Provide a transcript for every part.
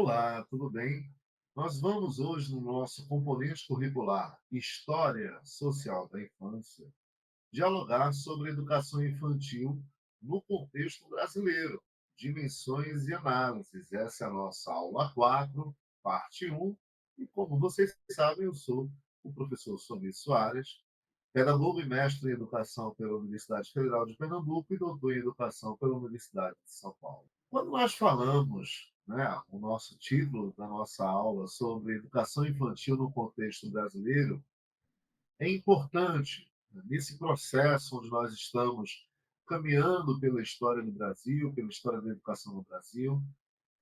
Olá, tudo bem? Nós vamos hoje no nosso componente curricular História Social da Infância dialogar sobre educação infantil no contexto brasileiro, dimensões e análises. Essa é a nossa aula 4, parte um. E como vocês sabem, eu sou o professor Somi Soares, pedagogo e mestre em educação pela Universidade Federal de Pernambuco e doutor em educação pela Universidade de São Paulo. Quando nós falamos, né, o nosso título da nossa aula sobre educação infantil no contexto brasileiro, é importante, né, nesse processo onde nós estamos caminhando pela história do Brasil, pela história da educação no Brasil,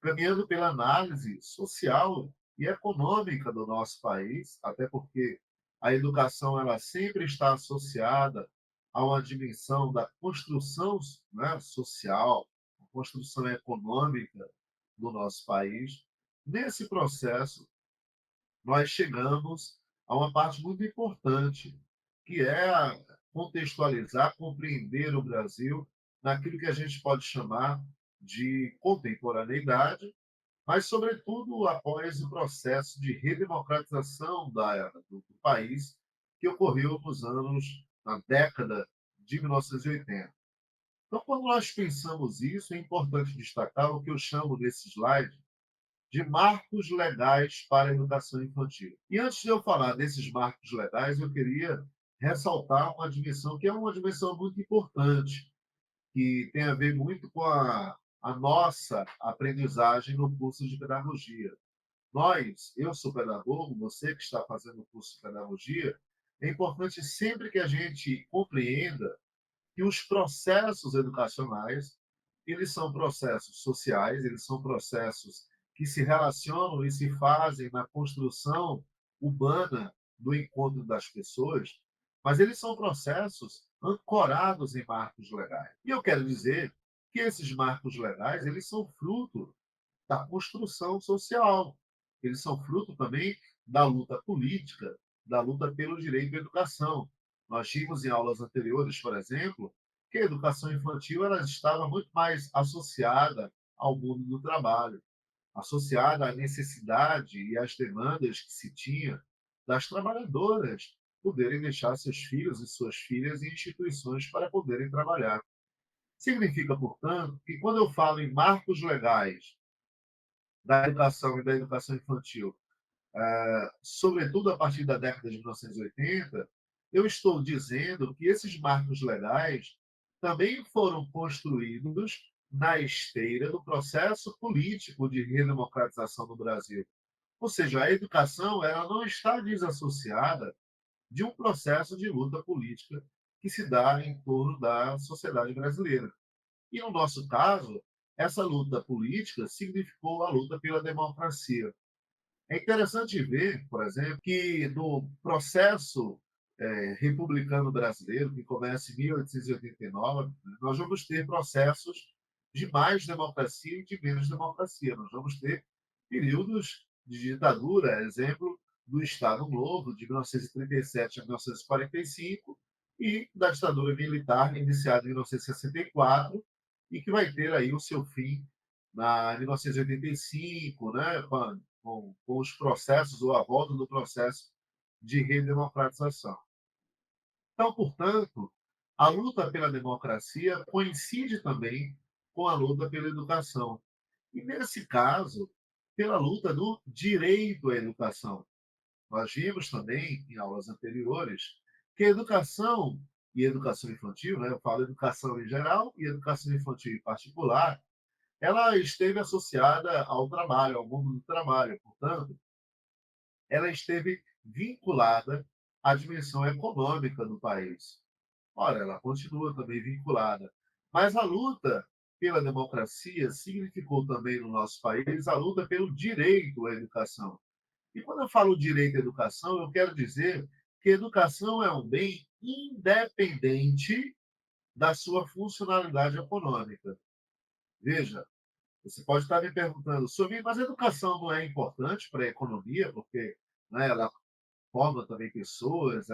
caminhando pela análise social e econômica do nosso país, até porque a educação ela sempre está associada a uma dimensão da construção, né, social, a construção econômica do nosso país. Nesse processo, nós chegamos a uma parte muito importante, que é contextualizar, compreender o Brasil naquilo que a gente pode chamar de contemporaneidade, mas, sobretudo, após o processo de redemocratização do país, que ocorreu na década de 1980. Então, quando nós pensamos isso, é importante destacar o que eu chamo nesse slide de marcos legais para a educação infantil. E antes de eu falar desses marcos legais, eu queria ressaltar uma dimensão que é uma dimensão muito importante, que tem a ver muito com a nossa aprendizagem no curso de pedagogia. Eu sou pedagogo, você que está fazendo o curso de pedagogia, é importante sempre que a gente compreenda que os processos educacionais, eles são processos sociais, eles são processos que se relacionam e se fazem na construção urbana do encontro das pessoas, mas eles são processos ancorados em marcos legais. E eu quero dizer que esses marcos legais, eles são fruto da construção social. Eles são fruto também da luta política, da luta pelo direito à educação. Nós vimos em aulas anteriores, por exemplo, que a educação infantil ela estava muito mais associada ao mundo do trabalho, associada à necessidade e às demandas que se tinha das trabalhadoras poderem deixar seus filhos e suas filhas em instituições para poderem trabalhar. Significa, portanto, que quando eu falo em marcos legais da educação e da educação infantil, sobretudo a partir da década de 1980, eu estou dizendo que esses marcos legais também foram construídos na esteira do processo político de redemocratização do Brasil. Ou seja, a educação ela não está desassociada de um processo de luta política que se dá em torno da sociedade brasileira. E, no nosso caso, essa luta política significou a luta pela democracia. É interessante ver, por exemplo, que no processo republicano brasileiro, que começa em 1889, nós vamos ter processos de mais democracia e de menos democracia. Nós vamos ter períodos de ditadura, exemplo do Estado Novo, de 1937 a 1945, e da ditadura militar, iniciada em 1964, e que vai ter aí o seu fim em 1985, né, com os processos ou a volta do processo de redemocratização. Então, portanto, a luta pela democracia coincide também com a luta pela educação. E, nesse caso, pela luta do direito à educação. Nós vimos também, em aulas anteriores, que a educação e educação infantil, né, eu falo educação em geral e educação infantil em particular, ela esteve associada ao trabalho, ao mundo do trabalho. Portanto, ela esteve vinculada à dimensão econômica do país. Ora, ela continua também vinculada. Mas a luta pela democracia significou também no nosso país a luta pelo direito à educação. E quando eu falo direito à educação, eu quero dizer que educação é um bem independente da sua funcionalidade econômica. Veja, você pode estar me perguntando, Sumi, mas a educação não é importante para a economia, porque, né, ela forma também pessoas,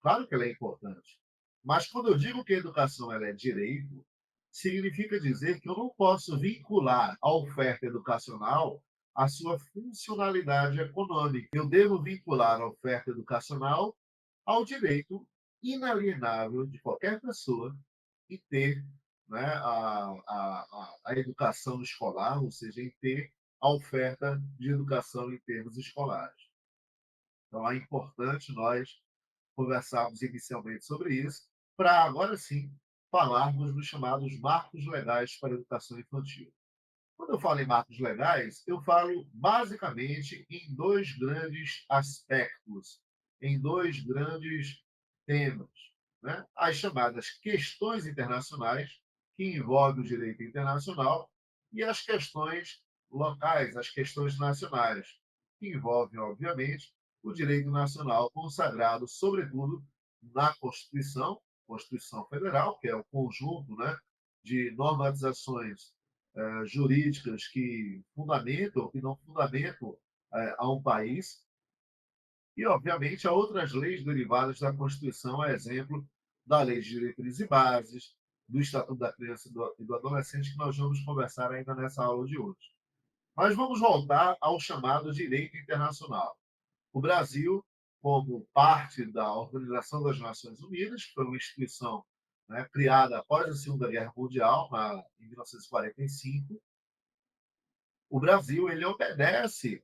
claro que ela é importante. Mas quando eu digo que a educação ela é direito, significa dizer que eu não posso vincular a oferta educacional a sua funcionalidade econômica. Eu devo vincular a oferta educacional ao direito inalienável de qualquer pessoa em ter, né, a educação escolar, ou seja, em ter a oferta de educação em termos escolares. Então, é importante nós conversarmos inicialmente sobre isso, para agora sim falarmos dos chamados marcos legais para a educação infantil. Quando eu falo em marcos legais, eu falo basicamente em dois grandes aspectos, em dois grandes temas, né? As chamadas questões internacionais, que envolvem o direito internacional, e as questões locais, as questões nacionais, que envolvem, obviamente, o direito nacional consagrado, sobretudo, na Constituição, Constituição Federal, que é o conjunto, né, de normatizações jurídicas que fundamentam, que não fundamentam a um país, e, obviamente, há outras leis derivadas da Constituição, a exemplo da Lei de Diretrizes e Bases, do Estatuto da Criança e do Adolescente, que nós vamos conversar ainda nessa aula de hoje. Mas vamos voltar ao chamado direito internacional. O Brasil, como parte da Organização das Nações Unidas, que foi uma instituição, né, criada após a Segunda Guerra Mundial, em 1945, o Brasil ele obedece,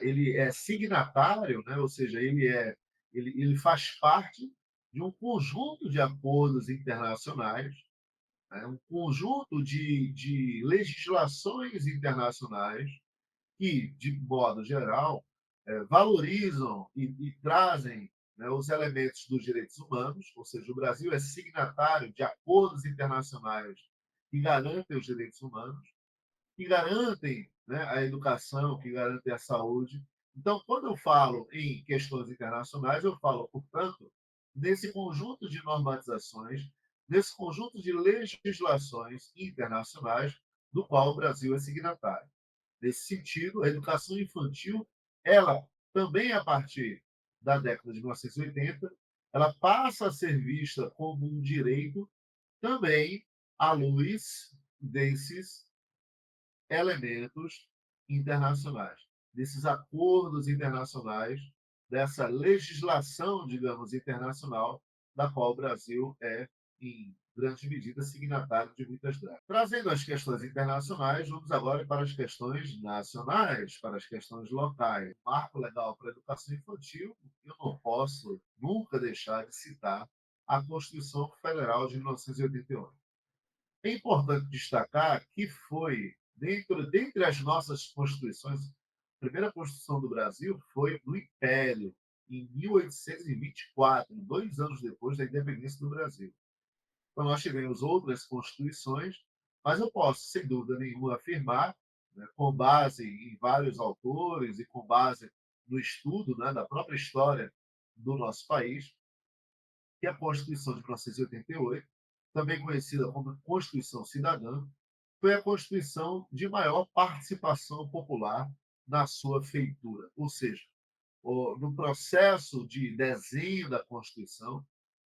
ele é signatário, né? Ou seja, ele faz parte de um conjunto de acordos internacionais, né? Um conjunto de legislações internacionais que, de modo geral, valorizam e trazem, né, os elementos dos direitos humanos, ou seja, o Brasil é signatário de acordos internacionais que garantem os direitos humanos, que garantem, né, a educação, que garantem a saúde. Então, quando eu falo em questões internacionais, eu falo, portanto, nesse conjunto de normatizações, nesse conjunto de legislações internacionais do qual o Brasil é signatário. Nesse sentido, a educação infantil, ela também a partir da década de 1980, ela passa a ser vista como um direito também à luz desses elementos internacionais, desses acordos internacionais, dessa legislação, digamos, internacional, da qual o Brasil é, em grande medida, signatário de muitas delas. Trazendo as questões internacionais, vamos agora para as questões nacionais, para as questões locais. O marco legal para a educação infantil, eu não posso nunca deixar de citar a Constituição Federal de 1988. É importante destacar que foi, dentre as nossas constituições, a primeira Constituição do Brasil foi no Império, em 1824, 2 anos depois da independência do Brasil. Então, nós tivemos outras constituições, mas eu posso, sem dúvida nenhuma, afirmar, né, com base em vários autores e com base no estudo, né, da própria história do nosso país, que a Constituição de 1988, também conhecida como Constituição Cidadã, foi a Constituição de maior participação popular na sua feitura. Ou seja, no processo de desenho da Constituição,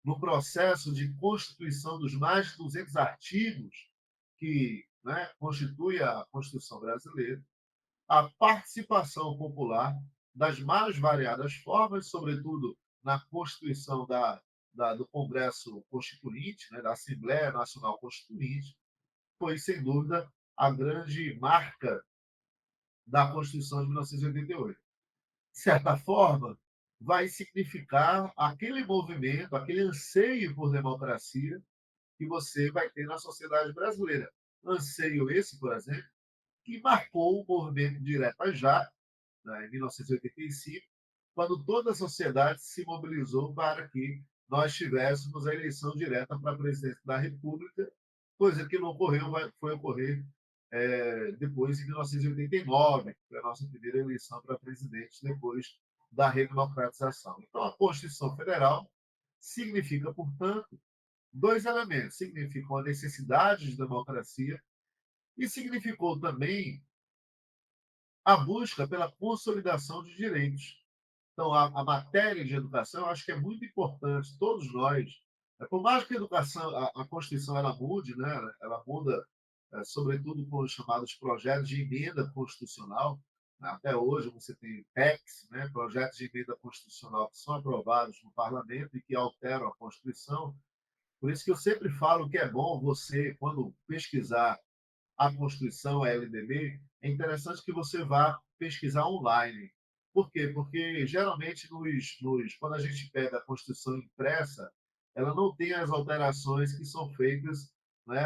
no processo de constituição dos mais de 200 artigos que, né, constitui a Constituição brasileira, a participação popular das mais variadas formas, sobretudo na constituição do Congresso Constituinte, né, da Assembleia Nacional Constituinte, foi, sem dúvida, a grande marca da Constituição de 1988. De certa forma, vai significar aquele movimento, aquele anseio por democracia que você vai ter na sociedade brasileira. Anseio esse, por exemplo, que marcou o movimento Direta Já, né, em 1985, quando toda a sociedade se mobilizou para que nós tivéssemos a eleição direta para presidente da República, coisa que não ocorreu, foi ocorrer depois, em 1989, que foi a nossa primeira eleição para presidente depois da redemocratização. Então, a Constituição Federal significa, portanto, dois elementos. Significou a necessidade de democracia e significou também a busca pela consolidação de direitos. Então, a matéria de educação, eu acho que é muito importante, todos nós, por mais que a educação, a Constituição ela mude, né, ela muda sobretudo com os chamados projetos de emenda constitucional. Até hoje você tem PECs, né, projetos de emenda constitucional que são aprovados no parlamento e que alteram a Constituição. Por isso que eu sempre falo que é bom você, quando pesquisar a Constituição, a LDB, é interessante que você vá pesquisar online. Por quê? Porque geralmente quando a gente pega a Constituição impressa, ela não tem as alterações que são feitas, né,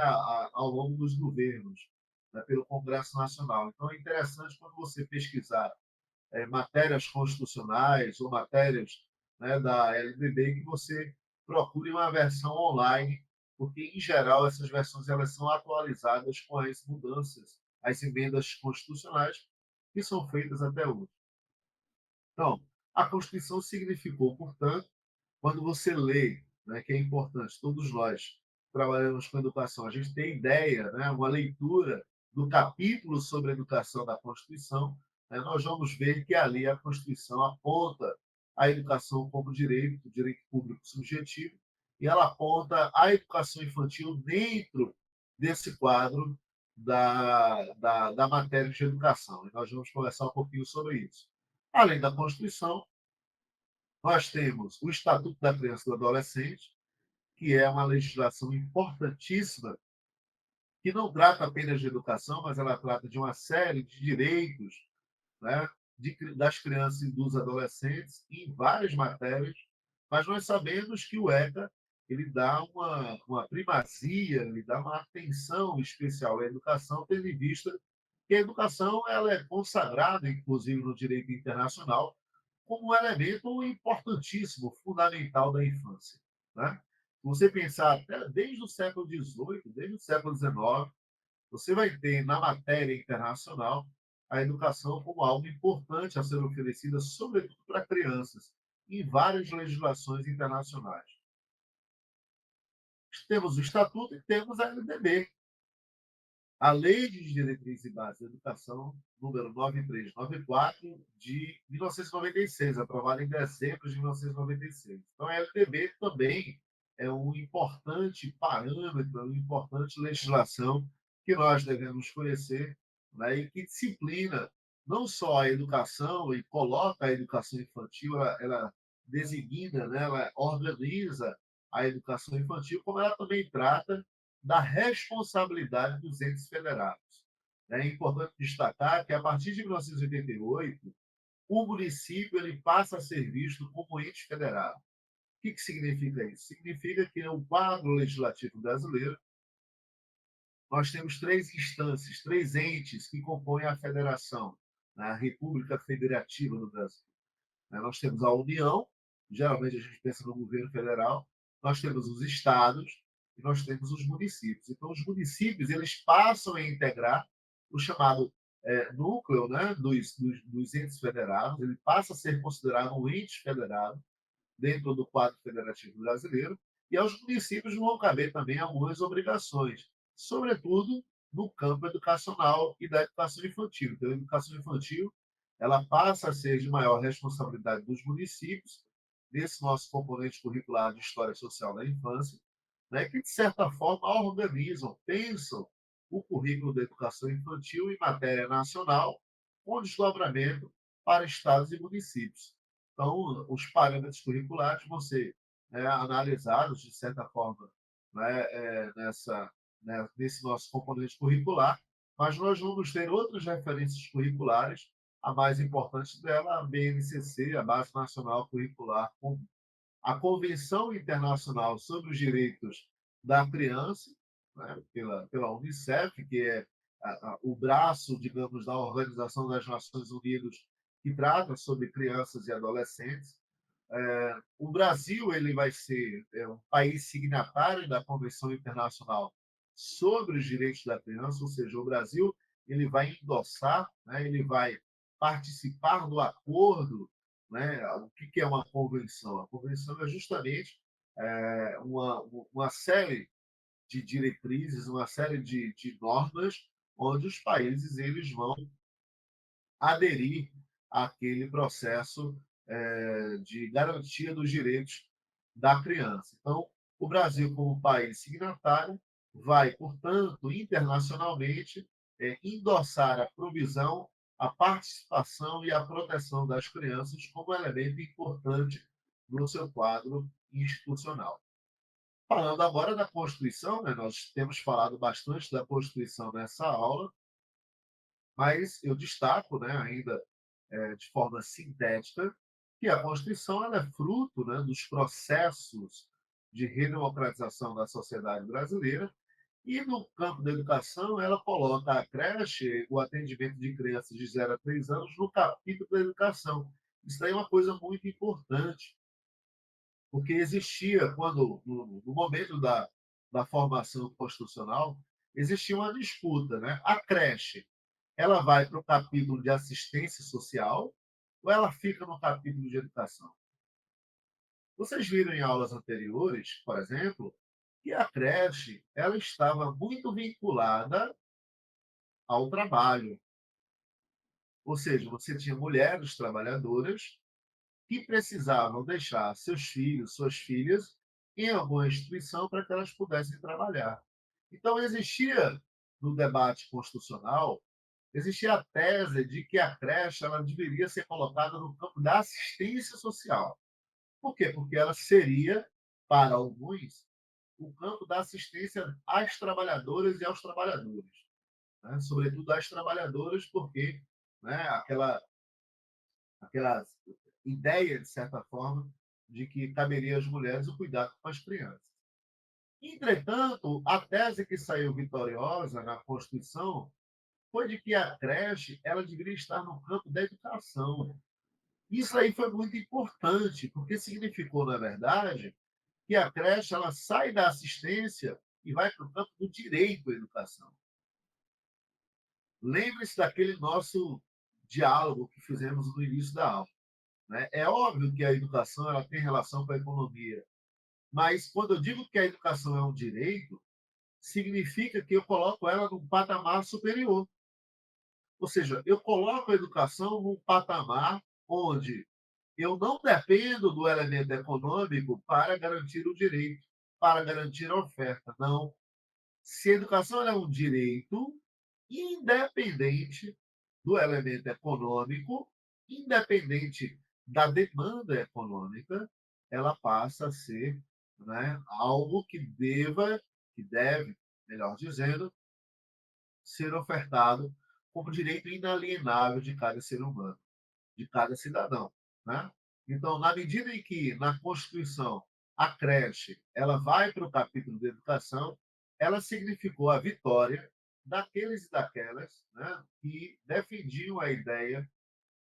ao longo dos governos, né, pelo Congresso Nacional. Então é interessante quando você pesquisar matérias constitucionais ou matérias, né, da LDB, que você procure uma versão online, porque, em geral, essas versões elas são atualizadas com as mudanças, as emendas constitucionais que são feitas até hoje. Então, a Constituição significou, portanto, quando você lê, né, que é importante, todos nós trabalhamos com educação, a gente tem ideia, né, uma leitura do capítulo sobre educação da Constituição, né, nós vamos ver que ali a Constituição aponta a educação como direito, direito público subjetivo, e ela aponta a educação infantil dentro desse quadro da matéria de educação. E nós vamos conversar um pouquinho sobre isso. Além da Constituição, nós temos o Estatuto da Criança e do Adolescente, que é uma legislação importantíssima, que não trata apenas de educação, mas ela trata de uma série de direitos, né, das crianças e dos adolescentes em várias matérias, mas nós sabemos que o ECA ele dá uma primazia, ele dá uma atenção especial à educação, tendo em vista que a educação ela é consagrada, inclusive no direito internacional, como um elemento importantíssimo, fundamental da infância. Né? Se você pensar até desde o século XVIII, desde o século XIX, você vai ter na matéria internacional a educação como algo importante a ser oferecida, sobretudo para crianças, em várias legislações internacionais. Temos o Estatuto e temos a LDB, a Lei de Diretrizes e Bases da Educação, número 9394, de 1996, aprovada em dezembro de 1996. Então, a LDB também é um importante parâmetro, uma importante legislação que nós devemos conhecer, né, e que disciplina não só a educação e coloca a educação infantil, ela designa, né, ela organiza a educação infantil, como ela também trata da responsabilidade dos entes federados. É importante destacar que, a partir de 1988, o município ele passa a ser visto como ente federado. O que significa isso? Significa que, no quadro legislativo brasileiro, nós temos três instâncias, três entes que compõem a federação, a República Federativa do Brasil. Nós temos a União, geralmente a gente pensa no governo federal, nós temos os estados e nós temos os municípios. Então, os municípios eles passam a integrar o chamado núcleo, né, dos entes federados, ele passa a ser considerado um ente federado dentro do quadro federativo brasileiro, e aos municípios vão caber também algumas obrigações, sobretudo no campo educacional e da educação infantil. Então, a educação infantil ela passa a ser de maior responsabilidade dos municípios, nesse nosso componente curricular de História Social da Infância, né, que, de certa forma, organizam, pensam o currículo da educação infantil em matéria nacional, com desdobramento para estados e municípios. Então, os parâmetros curriculares vão ser, né, analisados, de certa forma, né, nesse nosso componente curricular, mas nós vamos ter outras referências curriculares, a mais importante dela, a BNCC, a Base Nacional Curricular Comum. A Convenção Internacional sobre os Direitos da Criança, né, pela Unicef, que é o braço, digamos, da Organização das Nações Unidas, que trata sobre crianças e adolescentes. O Brasil ele vai ser um país signatário da Convenção Internacional sobre os Direitos da Criança, ou seja, o Brasil ele vai endossar, né, ele vai participar do acordo. Né? O que é uma convenção? A convenção é justamente uma série de diretrizes, uma série de normas, onde os países eles vão aderir àquele processo de garantia dos direitos da criança. Então, o Brasil, como país signatário, vai, portanto, internacionalmente, endossar a provisão, a participação e a proteção das crianças como elemento importante no seu quadro institucional. Falando agora da Constituição, né, nós temos falado bastante da Constituição nessa aula, mas eu destaco, né, ainda de forma sintética, que a Constituição ela é fruto, né, dos processos de redemocratização da sociedade brasileira. E no campo da educação, ela coloca a creche, o atendimento de crianças de 0 a 3 anos, no capítulo da educação. Isso aí é uma coisa muito importante, porque existia, no momento da formação constitucional, existia uma disputa. Né? A creche, ela vai para o capítulo de assistência social ou ela fica no capítulo de educação? Vocês viram em aulas anteriores, por exemplo, que a creche ela estava muito vinculada ao trabalho. Ou seja, você tinha mulheres trabalhadoras que precisavam deixar seus filhos, suas filhas, em alguma instituição para que elas pudessem trabalhar. Então, existia, no debate constitucional, existia a tese de que a creche ela deveria ser colocada no campo da assistência social. Por quê? Porque ela seria, para alguns, o campo da assistência às trabalhadoras e aos trabalhadores, né? Sobretudo às trabalhadoras, porque, né, aquela ideia, de certa forma, de que caberia às mulheres o cuidado com as crianças. Entretanto, a tese que saiu vitoriosa na Constituição foi de que a creche ela deveria estar no campo da educação. Isso aí foi muito importante, porque significou, na verdade, que a creche ela sai da assistência e vai para o campo do direito à educação. Lembre-se daquele nosso diálogo que fizemos no início da aula. Né? É óbvio que a educação ela tem relação com a economia, mas quando eu digo que a educação é um direito, significa que eu coloco ela num patamar superior. Ou seja, eu coloco a educação num patamar onde eu não dependo do elemento econômico para garantir o direito, para garantir a oferta. Não. Se a educação é um direito, independente do elemento econômico, independente da demanda econômica, ela passa a ser, né, algo que deve, melhor dizendo, ser ofertado como direito inalienável de cada ser humano, de cada cidadão. Né? Então, na medida em que na Constituição a creche ela vai para o capítulo de educação, ela significou a vitória daqueles e daquelas, né, que defendiam a ideia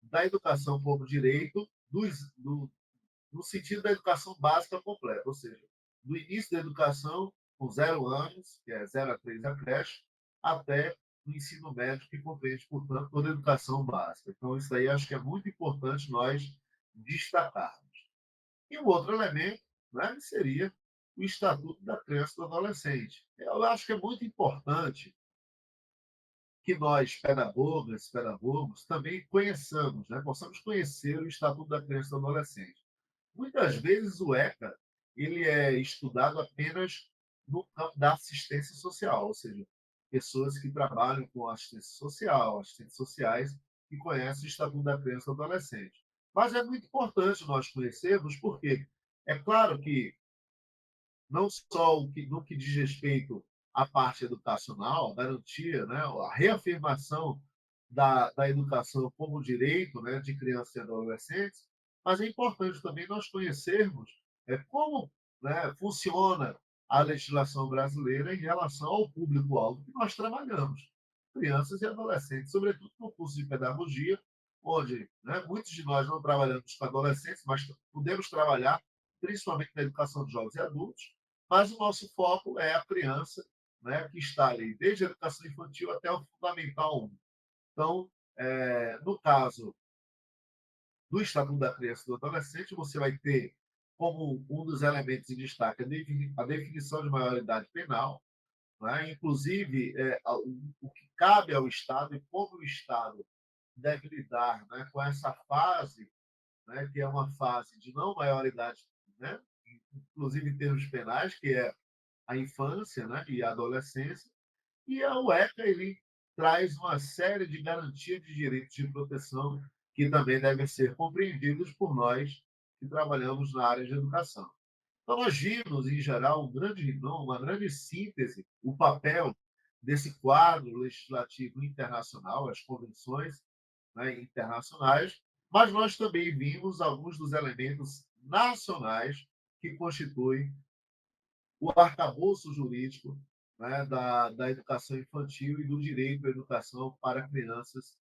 da educação como direito no sentido da educação básica completa, ou seja, do início da educação, com 0 anos, que é 0 a 3 a creche, até o ensino médio, que compreende, portanto, toda a educação básica. Então, isso aí acho que é muito importante nós destacarmos. E o outro elemento, né, seria o Estatuto da Criança e do Adolescente. Eu acho que é muito importante que nós, pedagogos, também conheçamos, né, possamos conhecer o Estatuto da Criança e do Adolescente. Muitas vezes o ECA ele é estudado apenas no campo da assistência social, ou seja, pessoas que trabalham com assistência social, assistentes sociais, que conhecem o Estatuto da Criança e do Adolescente. Mas é muito importante nós conhecermos, porque é claro que não só no que diz respeito à parte educacional, a garantia, né, a reafirmação da educação como direito, né, de crianças e adolescentes, mas é importante também nós conhecermos como, né, funciona a legislação brasileira em relação ao público-alvo que nós trabalhamos, crianças e adolescentes, sobretudo no curso de pedagogia, onde, né, muitos de nós não trabalhamos com adolescentes, mas podemos trabalhar principalmente na educação de jovens e adultos, mas o nosso foco é a criança, né, que está ali desde a educação infantil até o Fundamental 1. Então, no caso do Estatuto da Criança e do Adolescente, você vai ter como um dos elementos em destaque a definição de maioridade penal, né? Inclusive o que cabe ao Estado e como o Estado deve lidar, né, com essa fase, né, que é uma fase de não maioridade, né, inclusive em termos penais, que é a infância, né, e a adolescência, e o ECA ele traz uma série de garantias de direitos de proteção que também devem ser compreendidos por nós que trabalhamos na área de educação. Então, nós vimos, em geral, uma grande síntese, o papel desse quadro legislativo internacional, as convenções, né, internacionais, mas nós também vimos alguns dos elementos nacionais que constituem o arcabouço jurídico, né, da educação infantil e do direito à educação para crianças,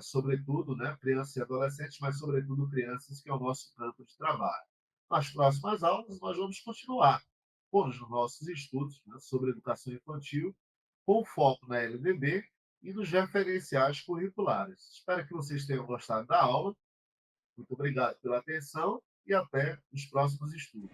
sobretudo, né, crianças e adolescentes, mas sobretudo crianças, que é o nosso campo de trabalho. Nas próximas aulas, nós vamos continuar com os nossos estudos, né, sobre educação infantil, com foco na LDB e nos referenciais curriculares. Espero que vocês tenham gostado da aula. Muito obrigado pela atenção e até os próximos estudos.